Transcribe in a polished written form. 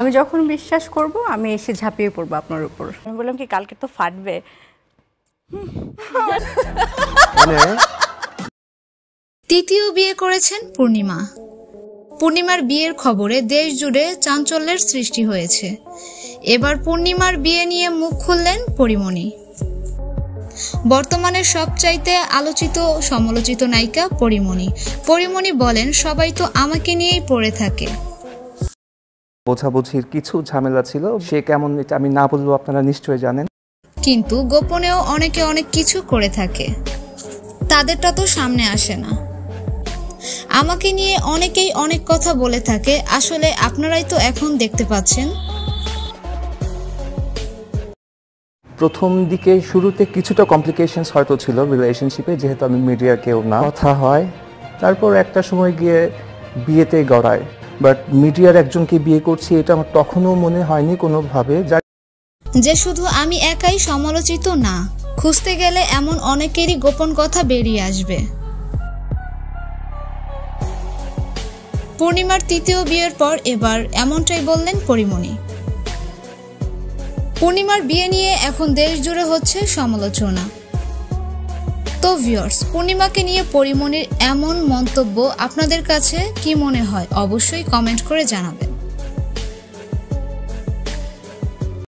আমি যখন বিশ্বাস করব আমি এসে ঝাঁপিয়ে পড়বো আপনার উপর। আমি বললাম কি কালকে তো ফাটবে। তৃতীয় বিয়ে করেছেন পূর্ণিমা। পূর্ণিমার বিয়ের খবরে দেশ জুড়ে চাঞ্চল্যের সৃষ্টি হয়েছে। এবার পূর্ণিমার বিয়ে নিয়ে মুখ খুললেন পরীমণি। বর্তমানে সবচাইতে আলোচিত সমালোচিত নায়িকা পরীমণি। পরীমণি বলেন, সবাই তো আমাকে নিয়েই পড়ে থাকে। বোঝাবুঝির কিছু ঝামেলা ছিল, সে কেমন এটা আমি না বললেও আপনারা নিশ্চয়ই জানেন। কিন্তু গোপনেও অনেকে অনেক কিছু করে থাকে, তাদেরটা তো সামনে আসে না। আমাকে নিয়ে অনেকেই অনেক কথা বলে থাকে, আসলে আপনারাই তো এখন দেখতে পাচ্ছেন। প্রথম দিকে শুরুতে কিছুটা কমপ্লিকেশনস হয়তো ছিল রিলেশনশিপে, যেহেতু আমি মিডিয়ার কেউ না, কথা হয়। তারপর একটা সময় গিয়ে বিয়েতে গড়ায়। বাট মিডিয়ার একজনকে বিয়ে করছি এটা আমার তখনও মনে হয়নি কোনোভাবে যে শুধু আমি একাই সমালোচিত না, খুঁজতে গেলে এমন অনেকেরই গোপন কথা বেরিয়ে আসবে। পূর্ণিমার তৃতীয় বিয়ের পর এবার এমনটাই বললেন পরীমণি। পূর্ণিমার বিয়ে নিয়ে এখন দেশ জুড়ে হচ্ছে সমালোচনা। তো ভিউয়ার্স, পূর্ণিমাকে নিয়ে পরীমণির এমন মন্তব্য আপনাদের কাছে কি মনে হয় অবশ্যই কমেন্ট করে জানাবেন।